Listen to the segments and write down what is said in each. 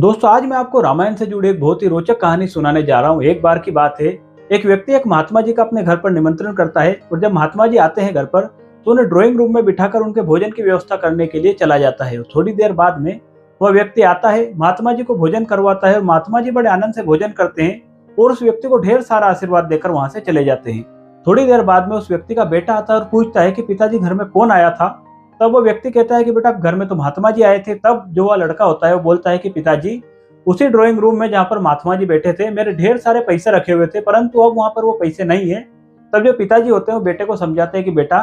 दोस्तों, आज मैं आपको रामायण से जुड़ी एक बहुत ही रोचक कहानी सुनाने जा रहा हूँ। एक बार की बात है, एक व्यक्ति एक महात्मा जी का अपने घर पर निमंत्रण करता है और जब महात्मा जी आते हैं घर पर तो उन्हें ड्राइंग रूम में बिठाकर उनके भोजन की व्यवस्था करने के लिए चला जाता है। थोड़ी देर बाद में वह व्यक्ति आता है, महात्मा जी को भोजन करवाता है और महात्मा जी बड़े आनंद से भोजन करते हैं और उस व्यक्ति को ढेर सारा आशीर्वाद देकर वहां से चले जाते हैं। थोड़ी देर बाद में उस व्यक्ति का बेटा आता है और पूछता है कि पिताजी घर में कौन आया था। तब वो व्यक्ति कहता है कि बेटा घर में तो महात्मा जी आए थे। तब जो वह लड़का होता है वो बोलता है कि पिताजी, उसी ड्राइंग रूम में जहाँ पर महात्मा जी बैठे थे मेरे ढेर सारे पैसे रखे हुए थे, परंतु अब वहां पर वो पैसे नहीं है। तब जो पिताजी होते हैं वो बेटे को समझाते हैं कि बेटा,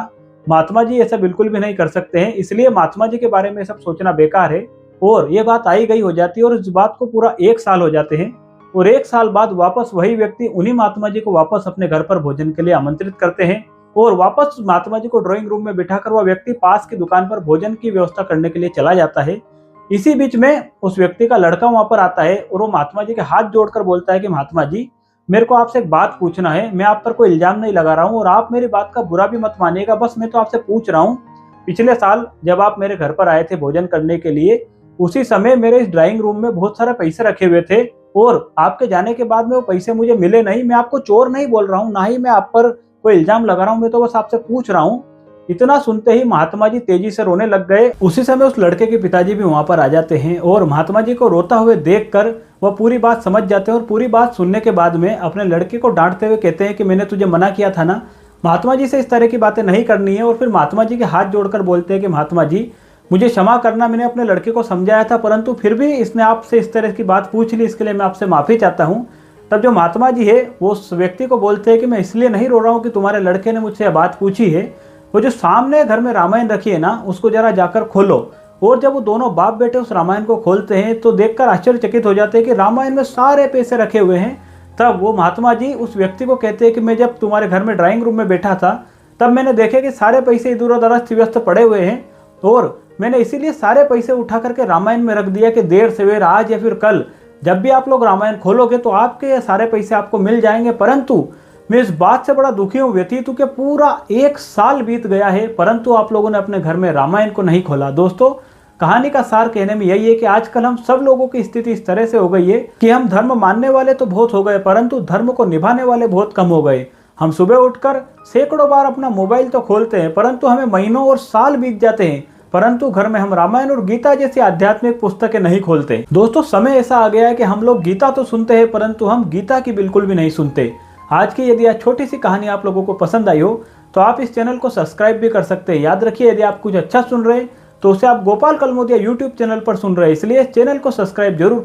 महात्मा जी ऐसा बिल्कुल भी नहीं कर सकते हैं, इसलिए महात्मा जी के बारे में सब सोचना बेकार है। और ये बात आई गई हो जाती है और इस बात को पूरा 1 साल हो जाते हैं। और 1 साल बाद वापस वही व्यक्ति उन्हीं महात्मा जी को वापस अपने घर पर भोजन के लिए आमंत्रित करते हैं और वापस महात्मा जी को ड्राइंग रूम में बिठाकर वह व्यक्ति पास की दुकान पर भोजन की व्यवस्था करने के लिए चला जाता है। इसी बीच में उस व्यक्ति का लड़का वहां पर आता है और वो महात्मा जी के हाथ जोड़कर बोलता है कि महात्मा जी, मेरे को आपसे एक बात पूछना है। मैं आप पर कोई इल्जाम नहीं लगा रहा हूँ और आप मेरी बात का बुरा भी मत मानिएगा, बस मैं तो आपसे पूछ रहा हूँ, पिछले साल जब आप मेरे घर पर आए थे भोजन करने के लिए, उसी समय मेरे इस ड्राइंग रूम में बहुत सारे पैसे रखे हुए थे और आपके जाने के बाद में वो पैसे मुझे मिले नहीं। मैं आपको चोर नहीं बोल रहा हूँ, ना ही मैं आप पर कोई इल्जाम लगा रहा हूँ, मैं तो बस आपसे पूछ रहा हूँ। इतना सुनते ही महात्मा जी तेजी से रोने लग गए। उसी समय उस लड़के के पिताजी भी वहां पर आ जाते हैं और महात्मा जी को रोता हुए देखकर वह पूरी बात समझ जाते हैं और पूरी बात सुनने के बाद में अपने लड़के को डांटते हुए कहते हैं कि मैंने तुझे मना किया था ना, महात्मा जी से इस तरह की बातें नहीं करनी है। और फिर महात्मा जी के हाथ जोड़कर बोलते हैं कि महात्मा जी, मुझे क्षमा करना, मैंने अपने लड़के को समझाया था परंतु फिर भी इसने आपसे इस तरह की बात पूछ ली, इसके लिए मैं आपसे माफी चाहता हूँ। तब जो महात्मा जी है वो उस व्यक्ति को बोलते हैं कि मैं इसलिए नहीं रो रहा हूँ कि तुम्हारे लड़के ने मुझसे यह बात पूछी है, वो जो सामने घर में रामायण रखी है ना, उसको जरा जाकर खोलो। और जब वो दोनों बाप बेटे उस रामायण को खोलते हैं तो देखकर आश्चर्यचकित हो जाते हैं कि रामायण में सारे पैसे रखे हुए हैं। तब वो महात्मा जी उस व्यक्ति को कहते हैं कि मैं जब तुम्हारे घर में ड्राइंग रूम में बैठा था तब मैंने देखे कि सारे पैसे इधर उधर अस्त व्यस्त पड़े हुए हैं और मैंने इसीलिए सारे पैसे उठा करके रामायण में रख दिया कि देर सवेर आज या फिर कल जब भी आप लोग रामायण खोलोगे तो आपके ये सारे पैसे आपको मिल जाएंगे। परंतु मैं इस बात से बड़ा दुखी हूँ, व्यतीत हूँ कि पूरा 1 साल बीत गया है परंतु आप लोगों ने अपने घर में रामायण को नहीं खोला। दोस्तों, कहानी का सार कहने में यही है कि आजकल हम सब लोगों की स्थिति इस तरह से हो गई है कि हम धर्म मानने वाले तो बहुत हो गए परंतु धर्म को निभाने वाले बहुत कम हो गए। हम सुबह उठकर सैकड़ों बार अपना मोबाइल तो खोलते हैं परंतु हमें महीनों और साल बीत जाते हैं परंतु घर में हम रामायण और गीता जैसी आध्यात्मिक पुस्तकें नहीं खोलते। दोस्तों, समय ऐसा आ गया है कि हम लोग गीता तो सुनते हैं परंतु हम गीता की बिल्कुल भी नहीं सुनते। आज की यदि आज छोटी सी कहानी आप लोगों को पसंद आई हो तो आप इस चैनल को सब्सक्राइब भी कर सकते हैं। याद रखिए, यदि आप कुछ अच्छा सुन रहे हैं तो उसे आप गोपाल कलमोदिया यूट्यूब चैनल पर सुन रहे हैं, इसलिए इस चैनल को सब्सक्राइब जरूर